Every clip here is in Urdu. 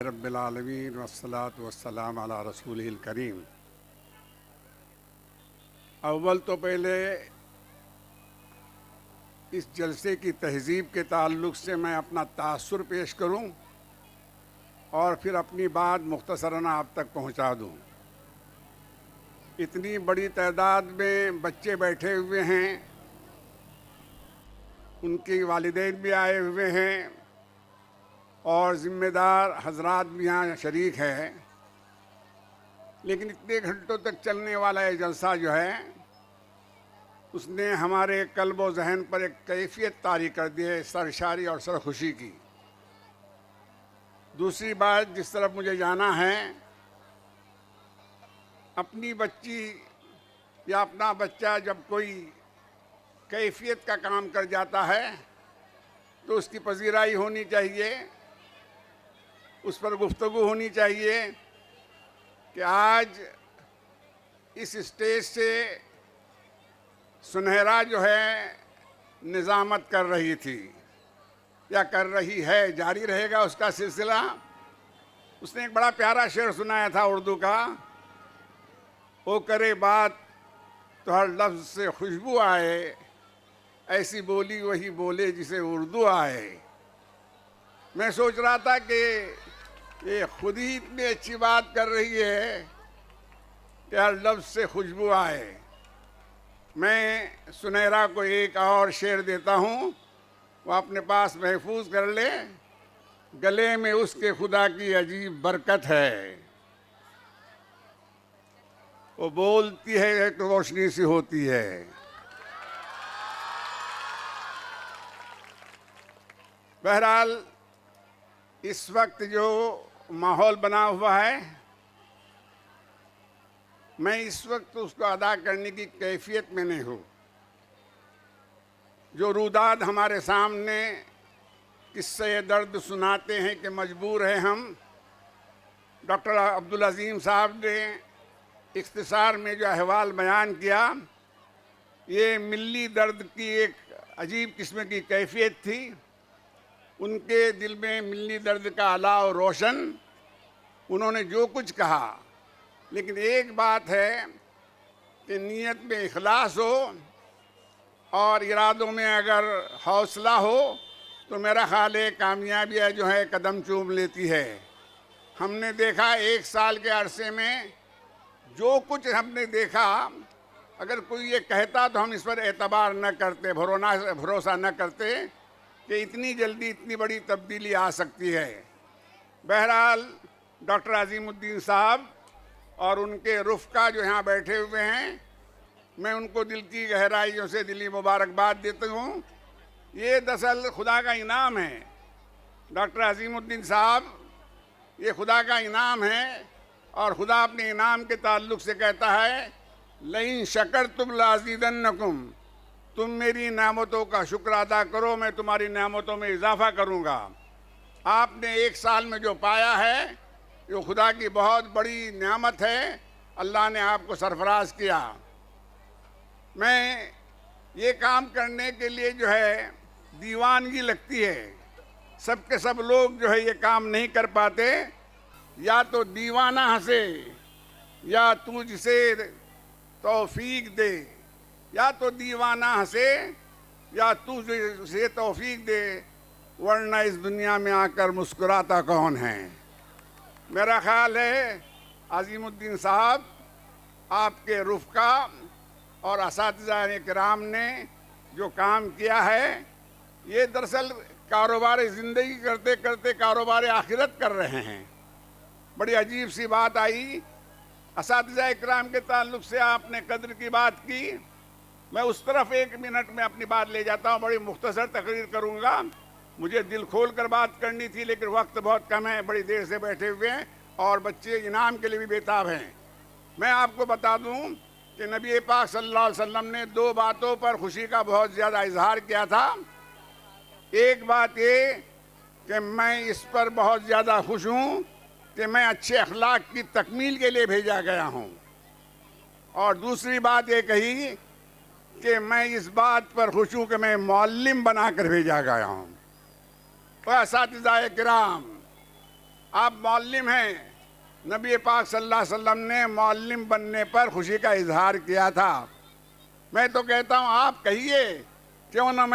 رب العالمین والصلاة والسلام علی رسولہ الکریم۔ اول تو پہلے اس جلسے کی تہذیب کے تعلق سے میں اپنا تاثر پیش کروں اور پھر اپنی بات مختصراً آپ تک پہنچا دوں۔ اتنی بڑی تعداد میں بچے بیٹھے ہوئے ہیں، ان کے والدین بھی آئے ہوئے ہیں اور ذمہ دار حضرات بھی یہاں شریک ہیں، لیکن اتنے گھنٹوں تک چلنے والا یہ جلسہ جو ہے اس نے ہمارے قلب و ذہن پر ایک کیفیت طاری کر دی ہے، سرشاری اور سرخوشی کی۔ دوسری بات جس طرف مجھے جانا ہے، اپنی بچی یا اپنا بچہ جب کوئی کیفیت کا کام کر جاتا ہے تو اس کی پذیرائی ہونی چاہیے، اس پر گفتگو ہونی چاہیے کہ آج اس اسٹیج سے سنہرا جو ہے نظامت کر رہی تھی یا کر رہی ہے، جاری رہے گا اس کا سلسلہ۔ اس نے ایک بڑا پیارا شعر سنایا تھا اردو کا، وہ کرے بات تو ہر لفظ سے خوشبو آئے، ایسی بولی وہی بولے جسے اردو آئے۔ میں سوچ رہا تھا کہ یہ خود ہی اتنی اچھی بات کر رہی ہے کہ ہر لفظ سے خوشبو آئے۔ میں سنہرا کو ایک اور شعر دیتا ہوں، وہ اپنے پاس محفوظ کر لے۔ گلے میں اس کے خدا کی عجیب برکت ہے، وہ بولتی ہے ایک روشنی سی ہوتی ہے۔ بہرحال اس وقت جو ماحول بنا ہوا ہے، میں اس وقت اس کو ادا کرنے کی کیفیت میں نہیں ہوں۔ جو روداد ہمارے سامنے قصہ درد سناتے ہیں کہ مجبور ہیں ہم، ڈاکٹر عبدالعظیم صاحب نے اختصار میں جو احوال بیان کیا، یہ ملی درد کی ایک عجیب قسم کی کیفیت تھی۔ ان کے دل میں ملی درد کا الاؤ روشن، انہوں نے جو کچھ کہا، لیکن ایک بات ہے کہ نیت میں اخلاص ہو اور ارادوں میں اگر حوصلہ ہو تو میرا خیال ہے کامیابی جو ہے قدم چوم لیتی ہے۔ ہم نے دیکھا ایک سال کے عرصے میں جو کچھ ہم نے دیکھا، اگر کوئی یہ کہتا تو ہم اس پر اعتبار نہ کرتے، بھروسہ نہ کرتے کہ اتنی جلدی اتنی بڑی تبدیلی آ سکتی ہے۔ بہرحال ڈاکٹر عظیم الدین صاحب اور ان کے رفقا جو یہاں بیٹھے ہوئے ہیں، میں ان کو دل کی گہرائیوں سے دلی مبارکباد دیتا ہوں۔ یہ دراصل خدا کا انعام ہے، ڈاکٹر عظیم الدین صاحب، یہ خدا کا انعام ہے، اور خدا اپنے انعام کے تعلق سے کہتا ہے لئن شکرتم لازیدنکم، تم میری نعمتوں کا شکر ادا کرو، میں تمہاری نعمتوں میں اضافہ کروں گا۔ آپ نے ایک سال میں جو پایا ہے یہ خدا کی بہت بڑی نعمت ہے، اللہ نے آپ کو سرفراز کیا۔ میں یہ کام کرنے کے لیے جو ہے دیوانگی لگتی ہے، سب کے سب لوگ جو ہے یہ کام نہیں کر پاتے، یا تو دیوانہ ہنسے یا تو جسے توفیق دے، یا تو دیوانہ ہنسے یا تو جسے توفیق دے، ورنہ اس دنیا میں آ کر مسکراتا کون ہے۔ میرا خیال ہے عظیم الدین صاحب، آپ کے رفقا اور اساتذہ کرام نے جو کام کیا ہے، یہ دراصل کاروبار زندگی کرتے کرتے کاروبار آخرت کر رہے ہیں۔ بڑی عجیب سی بات آئی، اساتذہ کرام کے تعلق سے آپ نے قدر کی بات کی، میں اس طرف ایک منٹ میں اپنی بات لے جاتا ہوں، بڑی مختصر تقریر کروں گا۔ مجھے دل کھول کر بات کرنی تھی لیکن وقت بہت کم ہے، بڑی دیر سے بیٹھے ہوئے ہیں اور بچے انعام کے لیے بھی بےتاب ہیں۔ میں آپ کو بتا دوں کہ نبی پاک صلی اللہ علیہ وسلم نے دو باتوں پر خوشی کا بہت زیادہ اظہار کیا تھا۔ ایک بات یہ کہ میں اس پر بہت زیادہ خوش ہوں کہ میں اچھے اخلاق کی تکمیل کے لیے بھیجا گیا ہوں، اور دوسری بات یہ کہی کہ میں اس بات پر خوش ہوں کہ میں معلم بنا کر بھیجا گیا ہوں۔ اساتذہ کرام، آپ معلم ہیں. نبی پاک صلی اللہ علیہ وسلم نے معلم بننے پر خوشی کا اظہار کیا تھا. میں تو کہتا ہوں آپ کہیے کیوں نہ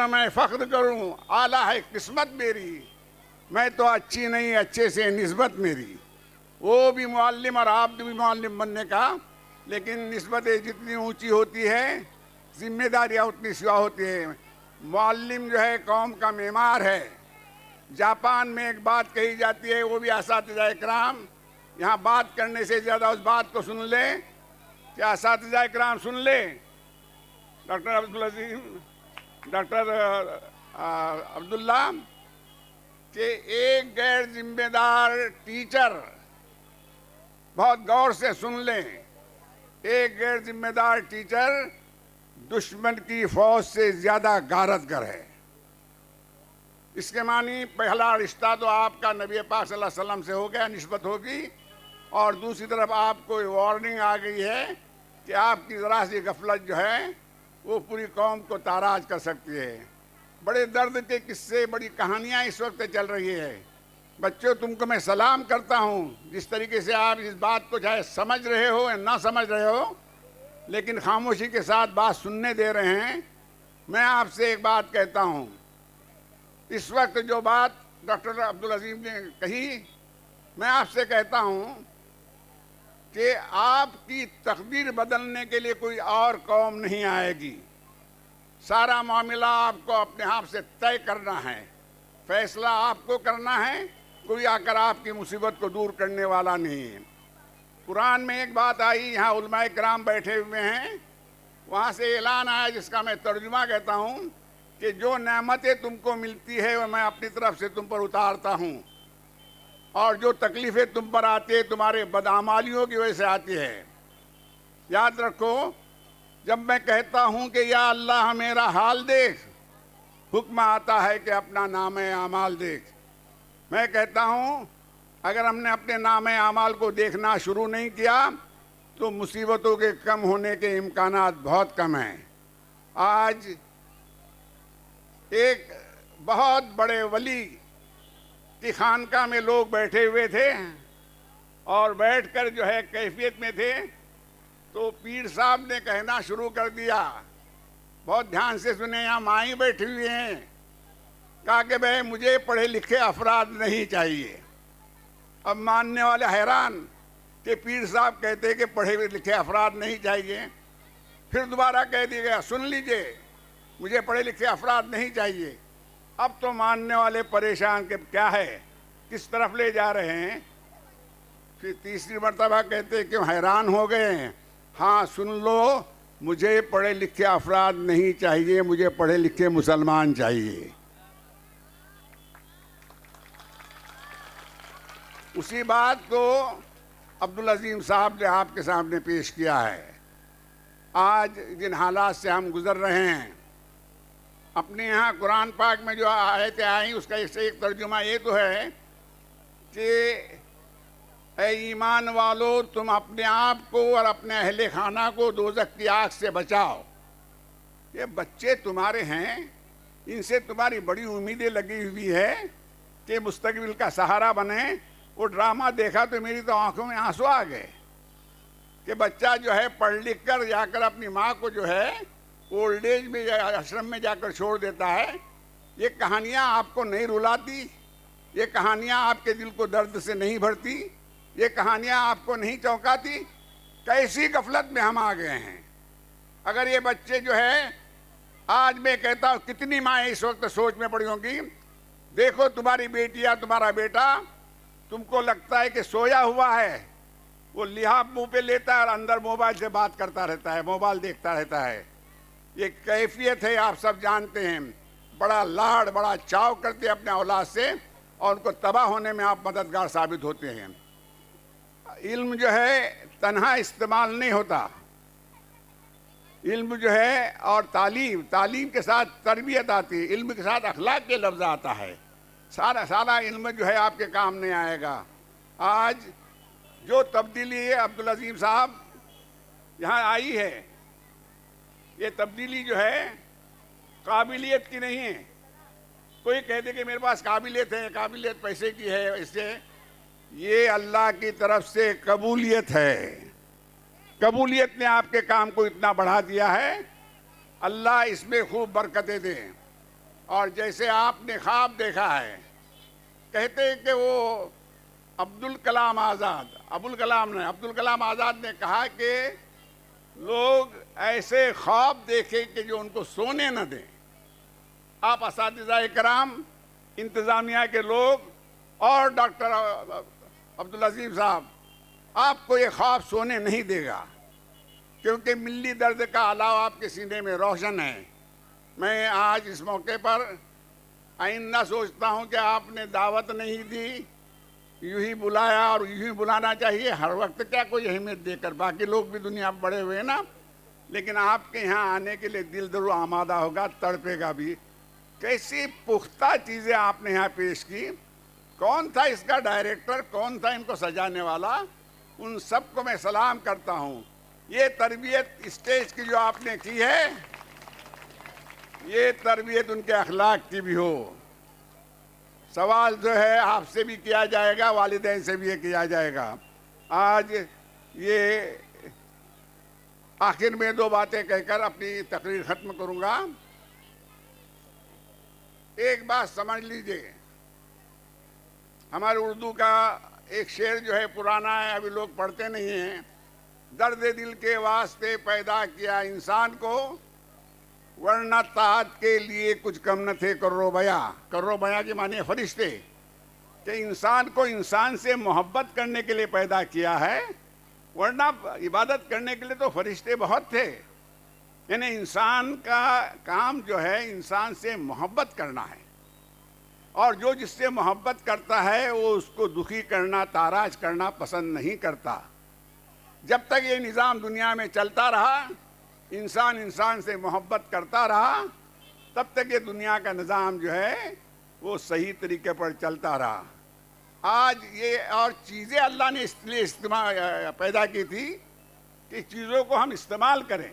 میں فخر کروں. اعلیٰ ہے قسمت میری، میں تو اچھی نہیں اچھے سے نسبت میری. وہ بھی معلم اور آپ بھی معلم بننے کا، لیکن نسبتیں جتنی اونچی ہوتی ہے ذمہ داریاں اتنی سوا ہوتی ہے. معلم جو ہے قوم کا معمار ہے. جاپان میں ایک بات کہی جاتی ہے، وہ بھی اساتذہ اکرام یہاں بات کرنے سے زیادہ اس بات کو سن لیں کہ اساتذہ اکرام سن لیں. ڈاکٹر عبدالعظیم، ڈاکٹر عبداللہ، کہ ایک غیر ذمہ دار ٹیچر، بہت غور سے سن لیں، ایک غیر ذمہ دار ٹیچر دشمن کی فوج سے زیادہ غارتگر ہے. اس کے معنی پہلا رشتہ تو آپ کا نبی پاک صلی اللہ علیہ وسلم سے ہو گیا، نسبت ہوگی، اور دوسری طرف آپ کو وارننگ آ گئی ہے کہ آپ کی ذرا سی غفلت جو ہے وہ پوری قوم کو تاراج کر سکتی ہے. بڑے درد کے قصے، بڑی کہانیاں اس وقت چل رہی ہے. بچوں، تم کو میں سلام کرتا ہوں. جس طریقے سے آپ اس بات کو چاہے سمجھ رہے ہو یا نہ سمجھ رہے ہو، لیکن خاموشی کے ساتھ بات سننے دے رہے ہیں. میں آپ سے ایک بات کہتا ہوں. اس وقت جو بات ڈاکٹر عبدالعظیم نے کہی، میں آپ سے کہتا ہوں کہ آپ کی تقدیر بدلنے کے لیے کوئی اور قوم نہیں آئے گی. سارا معاملہ آپ کو اپنے آپ سے طے کرنا ہے، فیصلہ آپ کو کرنا ہے. کوئی آ کر آپ کی مصیبت کو دور کرنے والا نہیں ہے. قرآن میں ایک بات آئی، یہاں علماء کرام بیٹھے ہوئے ہیں، وہاں سے اعلان آیا جس کا میں ترجمہ کہتا ہوں کہ جو نعمتیں تم کو ملتی ہے وہ میں اپنی طرف سے تم پر اتارتا ہوں، اور جو تکلیفیں تم پر آتی ہے تمہارے بدعمالیوں کی وجہ سے آتی ہے. یاد رکھو، جب میں کہتا ہوں کہ یا اللہ میرا حال دیکھ، حکم آتا ہے کہ اپنا نام اعمال دیکھ. میں کہتا ہوں اگر ہم نے اپنے نام اعمال کو دیکھنا شروع نہیں کیا تو مصیبتوں کے کم ہونے کے امکانات بہت کم ہیں. آج ایک بہت بڑے ولی کی خانقاہ میں لوگ بیٹھے ہوئے تھے، اور بیٹھ کر جو ہے کیفیت میں تھے، تو پیر صاحب نے کہنا شروع کر دیا. بہت دھیان سے سنیں، یہاں مائیں بیٹھی ہوئی ہیں. کہا کہ بھائی مجھے پڑھے لکھے افراد نہیں چاہیے. اب ماننے والے حیران کہ پیر صاحب کہتے کہ پڑھے لکھے افراد نہیں چاہیے. پھر دوبارہ کہہ دیا گیا سن لیجئے، مجھے پڑھے لکھے افراد نہیں چاہیے. اب تو ماننے والے پریشان کہ کیا ہے، کس طرف لے جا رہے ہیں. پھر تیسری مرتبہ کہتے کہ حیران ہو گئے ہیں. ہاں سن لو، مجھے پڑھے لکھے افراد نہیں چاہیے، مجھے پڑھے لکھے مسلمان چاہیے. اسی بات کو عبدالعظیم صاحب نے آپ کے سامنے پیش کیا ہے. آج جن حالات سے ہم گزر رہے ہیں، اپنے یہاں قرآن پاک میں جو آیتیں آئیں اس کا ایک ترجمہ یہ تو ہے کہ اے ایمان والو، تم اپنے آپ کو اور اپنے اہل خانہ کو دوزخ کی آگ سے بچاؤ. یہ بچے تمہارے ہیں، ان سے تمہاری بڑی امیدیں لگی ہوئی ہے کہ مستقبل کا سہارا بنے. وہ ڈرامہ دیکھا تو میری تو آنکھوں میں آنسو آ گئے کہ بچہ جو ہے پڑھ لکھ کر جا کر اپنی ماں کو جو ہے اولڈ ایج میں آشرم میں جا کر چھوڑ دیتا ہے. یہ کہانیاں آپ کو نہیں رلاتی؟ یہ کہانیاں آپ کے دل کو درد سے نہیں بھرتی؟ یہ کہانیاں آپ کو نہیں چونکاتی؟ کیسی غفلت میں ہم آ گئے ہیں. اگر یہ بچے جو ہے، آج میں کہتا ہوں کتنی مائیں اس وقت سوچ میں پڑی ہوں گی. دیکھو تمہاری بیٹی یا تمہارا بیٹا تم کو لگتا ہے کہ سویا ہوا ہے، وہ لحاف منہ پہ لیتا ہے اور اندر موبائل سے بات کرتا رہتا ہے، موبائل دیکھتا رہتا ہے. یہ کیفیت ہے، آپ سب جانتے ہیں. بڑا لاڑ، بڑا چاو کرتے ہیں اپنے اولاد سے، اور ان کو تباہ ہونے میں آپ مددگار ثابت ہوتے ہیں. علم جو ہے تنہا استعمال نہیں ہوتا. علم جو ہے اور تعلیم کے ساتھ تربیت آتی ہے، علم کے ساتھ اخلاق کے لفظ آتا ہے. سارا علم جو ہے آپ کے کام نہیں آئے گا. آج جو تبدیلی ہے عبدالعظیم صاحب یہاں آئی ہے، یہ تبدیلی جو ہے قابلیت کی نہیں ہے، کوئی کہہ دے کہ میرے پاس قابلیت ہے، قابلیت پیسے کی ہے، اس سے یہ اللہ کی طرف سے قبولیت ہے. قبولیت نے آپ کے کام کو اتنا بڑھا دیا ہے. اللہ اس میں خوب برکتیں دیں. اور جیسے آپ نے خواب دیکھا ہے، کہتے ہیں کہ وہ عبدالکلام آزاد نے کہا کہ لوگ ایسے خواب دیکھیں کہ جو ان کو سونے نہ دیں. آپ اساتذہ کرام، انتظامیہ کے لوگ اور ڈاکٹر عبدالعظیم صاحب، آپ کو یہ خواب سونے نہیں دے گا، کیونکہ ملی درد کا علاوہ آپ کے سینے میں روشن ہے. میں آج اس موقع پر آئندہ سوچتا ہوں کہ آپ نے دعوت نہیں دی، یوں ہی بلایا، اور یوں ہی بلانا چاہیے ہر وقت. کیا کوئی اہمیت دے کر؟ باقی لوگ بھی دنیا میں بڑے ہوئے نا، لیکن آپ کے یہاں آنے کے لیے دل ضرور آمادہ ہوگا، تڑپے گا بھی. کیسی پختہ چیزیں آپ نے یہاں پیش کی. کون تھا اس کا ڈائریکٹر، کون تھا ان کو سجانے والا؟ ان سب کو میں سلام کرتا ہوں. یہ تربیت اسٹیج کی جو آپ نے کی ہے، یہ تربیت ان کے اخلاق کی بھی ہو. سوال جو ہے آپ سے بھی کیا جائے گا، والدین سے بھی یہ کیا جائے گا. آج یہ آخر میں 2 باتیں کہہ کر اپنی تقریر ختم کروں گا. ایک بات سمجھ لیجئے، ہمارے اردو کا ایک شعر جو ہے پرانا ہے، ابھی لوگ پڑھتے نہیں ہیں. درد دل کے واسطے پیدا کیا انسان کو، ورنہ طاعت کے لیے کچھ کم نہ تھے کرو بیا. کرو بیا کے معنی فرشتے، کہ انسان کو انسان سے محبت کرنے کے لیے پیدا کیا ہے، ورنہ عبادت کرنے کے لیے تو فرشتے بہت تھے. یعنی انسان کا کام جو ہے انسان سے محبت کرنا ہے، اور جو جس سے محبت کرتا ہے وہ اس کو دکھی کرنا، تاراج کرنا پسند نہیں کرتا. جب تک یہ نظام دنیا میں چلتا رہا، انسان انسان سے محبت کرتا رہا، تب تک یہ دنیا کا نظام جو ہے وہ صحیح طریقے پر چلتا رہا. آج یہ اور چیزیں اللہ نے اس لیے پیدا کی تھی کہ چیزوں کو ہم استعمال کریں.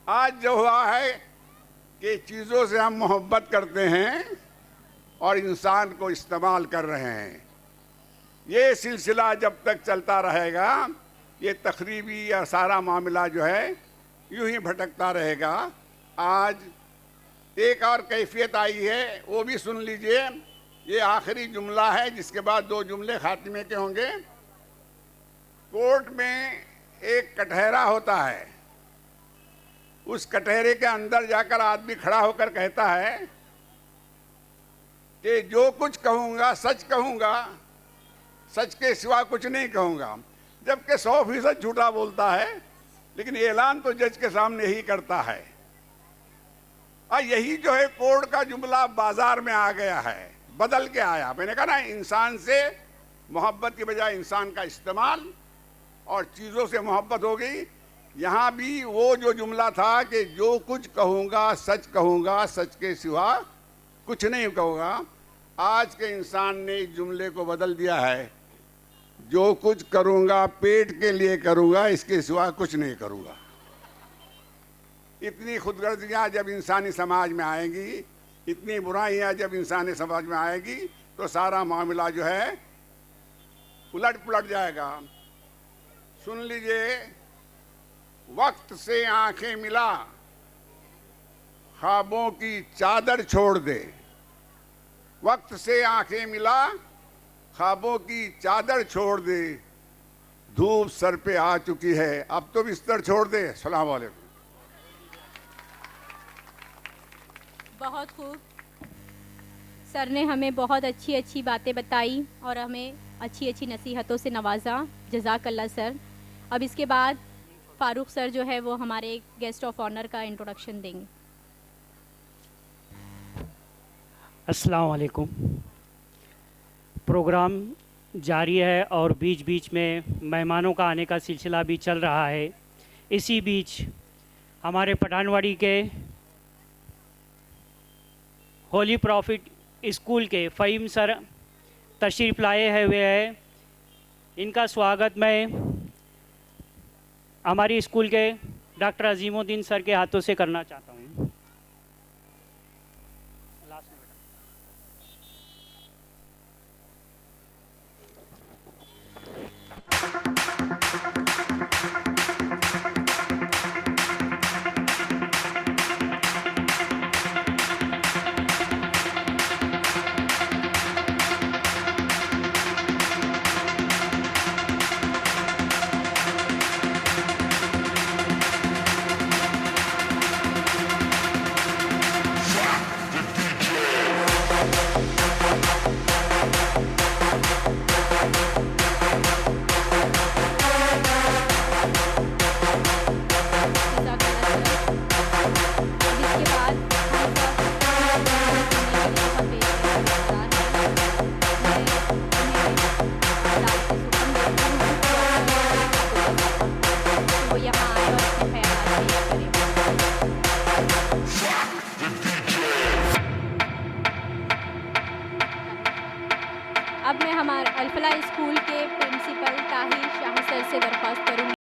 آج جو ہوا ہے کہ چیزوں سے ہم محبت کرتے ہیں اور انسان کو استعمال کر رہے ہیں. یہ سلسلہ جب تک چلتا رہے گا، یہ تخریبی یا سارا معاملہ جو ہے یوں ہی بھٹکتا رہے گا. آج ایک اور کیفیت آئی ہے، وہ بھی سن لیجئے. یہ آخری جملہ ہے، جس کے بعد 2 جملے خاتمے کے ہوں گے. کورٹ میں ایک کٹہرا ہوتا ہے. اس کٹہرے کے اندر جا کر آدمی کھڑا ہو کر کہتا ہے کہ جو کچھ کہوں گا سچ کہوں گا، سچ کے سوا کچھ نہیں کہوں گا. جبکہ 100% جھوٹا بولتا ہے، لیکن اعلان تو جج کے سامنے ہی کرتا ہے. اور یہی جو ہے کوڑ کا جملہ بازار میں آ گیا ہے، بدل کے آیا. میں نے کہا نا، انسان سے محبت کی بجائے انسان کا استعمال، اور چیزوں سے محبت ہو گئی. یہاں بھی وہ جو جملہ تھا کہ جو کچھ کہوں گا سچ کہوں گا، سچ کے سوا کچھ نہیں کہوں گا. آج کے انسان نے اس جملے کو بدل دیا ہے، جو کچھ کروں گا پیٹ کے لیے کروں گا، اس کے سوا کچھ نہیں کروں گا. اتنی خود غرضیاں جب انسانی سماج میں آئیں گی، اتنی برائیاں جب انسانی سماج میں آئے گی، تو سارا معاملہ جو ہے الٹ پلٹ جائے گا. سن لیجئے، وقت سے آنکھیں ملا، خوابوں کی چادر چھوڑ دے. وقت سے آنکھیں ملا، خوابوں کی چادر چھوڑ دے. دھوپ سر پہ آ چکی ہے، اب تو بستر چھوڑ دے. السلام علیکم. بہت خوب. سر نے ہمیں بہت اچھی اچھی باتیں بتائی اور ہمیں اچھی اچھی نصیحتوں سے نوازا. جزاک اللہ سر. اب اس کے بعد فاروق سر جو ہے وہ ہمارے گیسٹ آف آنر کا انٹروڈکشن دیں گے. السلام علیکم. پروگرام جاری ہے اور بیچ بیچ میں مہمانوں کا آنے کا سلسلہ بھی چل رہا ہے. اسی بیچ ہمارے پٹھان واڑی کے ہولی پروفٹ اسکول کے فہیم سر تشریف لائے ہوئے ہیں. ان کا سواگت میں ہماری اسکول کے ڈاکٹر عظیم الدین سر کے ہاتھوں سے کرنا چاہتا ہوں. اب میں ہمارے الفلاح اسکول کے پرنسپل طاہر شاہ سر سے درخواست کروں گی